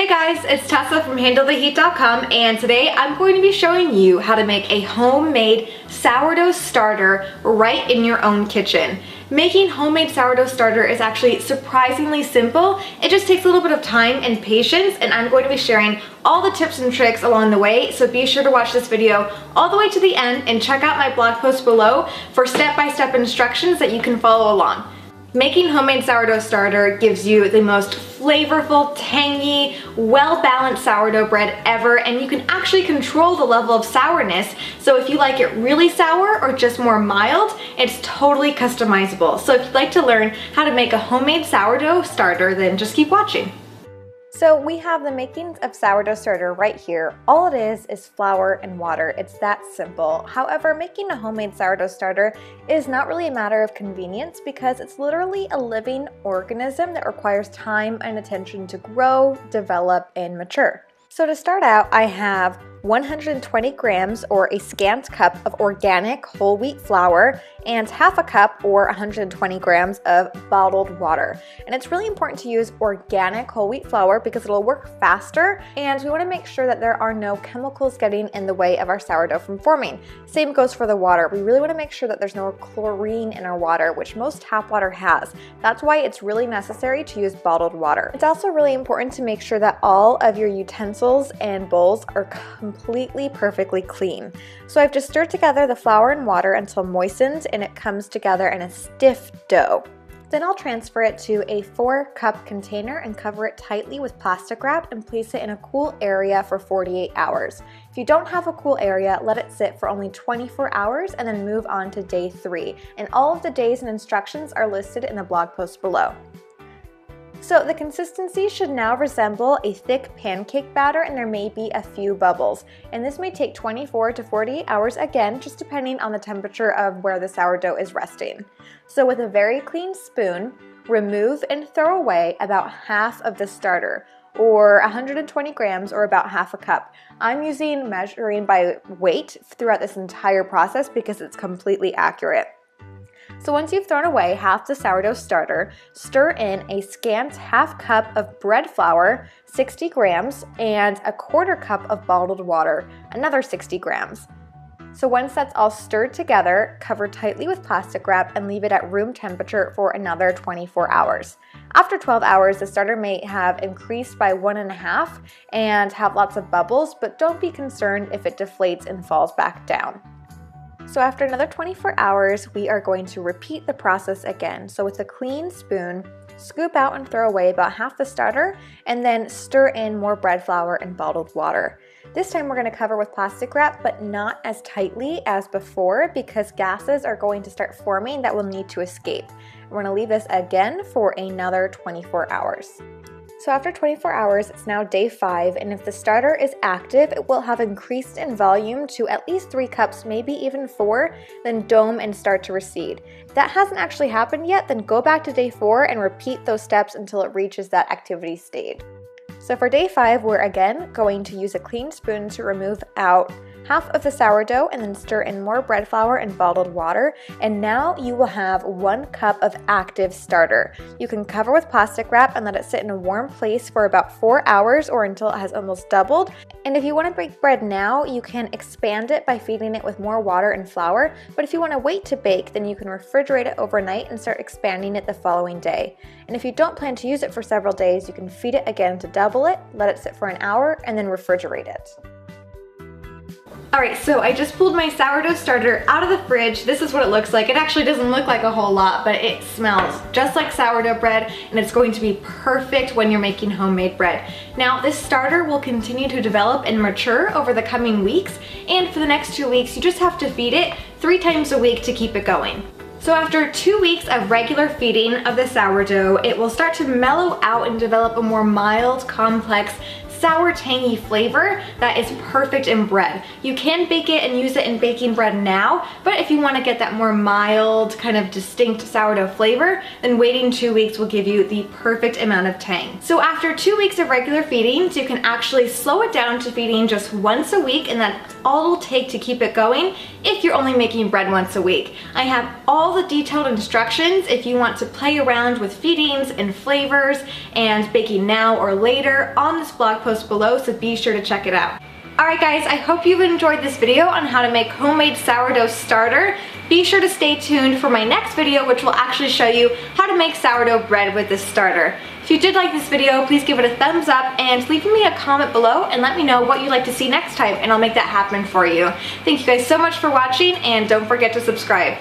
Hey guys, it's Tessa from HandleTheHeat.com, and today I'm going to be showing you how to make a homemade sourdough starter right in your own kitchen. Making homemade sourdough starter is actually surprisingly simple. It just takes a little bit of time and patience, and I'm going to be sharing all the tips and tricks along the way, so be sure to watch this video all the way to the end and check out my blog post below for step-by-step instructions that you can follow along. Making homemade sourdough starter gives you the most flavorful, tangy, well-balanced sourdough bread ever, and you can actually control the level of sourness. So if you like it really sour or just more mild, it's totally customizable. So if you'd like to learn how to make a homemade sourdough starter, then just keep watching. So we have the makings of sourdough starter right here. All it is flour and water. It's that simple. However, making a homemade sourdough starter is not really a matter of convenience because it's literally a living organism that requires time and attention to grow, develop, and mature. So to start out, I have 120 grams or a scant cup of organic whole wheat flour and half a cup or 120 grams of bottled water. And it's really important to use organic whole wheat flour because it'll work faster, and we want to make sure that there are no chemicals getting in the way of our sourdough from forming. Same goes for the water. We really want to make sure that there's no chlorine in our water, which most tap water has. That's why it's really necessary to use bottled water. It's also really important to make sure that all of your utensils and bowls are completely perfectly clean. So I've just stirred together the flour and water until moistened and it comes together in a stiff dough. Then I'll transfer it to a 4-cup container and cover it tightly with plastic wrap and place it in a cool area for 48 hours. If you don't have a cool area, let it sit for only 24 hours and then move on to day 3. And all of the days and instructions are listed in the blog post below. So the consistency should now resemble a thick pancake batter, and there may be a few bubbles. And this may take 24 to 48 hours, again, just depending on the temperature of where the sourdough is resting. So with a very clean spoon, remove and throw away about half of the starter, or 120 grams or about half a cup. I'm measuring by weight throughout this entire process because it's completely accurate. So once you've thrown away half the sourdough starter, stir in a scant half cup of bread flour, 60 grams, and a 1/4 cup of bottled water, another 60 grams. So once that's all stirred together, cover tightly with plastic wrap and leave it at room temperature for another 24 hours. After 12 hours, the starter may have increased by 1.5 and have lots of bubbles, but don't be concerned if it deflates and falls back down. So after another 24 hours, we are going to repeat the process again. So with a clean spoon, scoop out and throw away about half the starter, and then stir in more bread flour and bottled water. This time we're going to cover with plastic wrap, but not as tightly as before because gases are going to start forming that will need to escape. We're going to leave this again for another 24 hours. So after 24 hours, it's now day 5, and if the starter is active, it will have increased in volume to at least 3 cups, maybe even 4, then dome and start to recede. If that hasn't actually happened yet, then go back to day 4 and repeat those steps until it reaches that activity stage. So for day 5, we're again going to use a clean spoon to remove out half of the sourdough and then stir in more bread flour and bottled water. And now you will have 1 cup of active starter. You can cover with plastic wrap and let it sit in a warm place for about 4 hours or until it has almost doubled. And if you want to bake bread now, you can expand it by feeding it with more water and flour. But if you want to wait to bake, then you can refrigerate it overnight and start expanding it the following day. And if you don't plan to use it for several days, you can feed it again to double it, let it sit for an hour, and then refrigerate it. Alright, so I just pulled my sourdough starter out of the fridge. This is what it looks like. It actually doesn't look like a whole lot, but it smells just like sourdough bread, and it's going to be perfect when you're making homemade bread. Now, this starter will continue to develop and mature over the coming weeks, and for the next 2 weeks, you just have to feed it 3 times a week to keep it going. So after 2 weeks of regular feeding of the sourdough, it will start to mellow out and develop a more mild, complex sour, tangy flavor that is perfect in bread. You can bake it and use it in baking bread now, but if you want to get that more mild, kind of distinct sourdough flavor, then waiting 2 weeks will give you the perfect amount of tang. So after 2 weeks of regular feedings, you can actually slow it down to feeding just once a week, and that's all it'll take to keep it going if you're only making bread once a week. I have all the detailed instructions if you want to play around with feedings and flavors and baking now or later on this blog post below, so be sure to check it out. Alright guys, I hope you've enjoyed this video on how to make homemade sourdough starter. Be sure to stay tuned for my next video, which will actually show you how to make sourdough bread with this starter. If you did like this video, please give it a thumbs up and leave me a comment below and let me know what you'd like to see next time, and I'll make that happen for you. Thank you guys so much for watching, and don't forget to subscribe.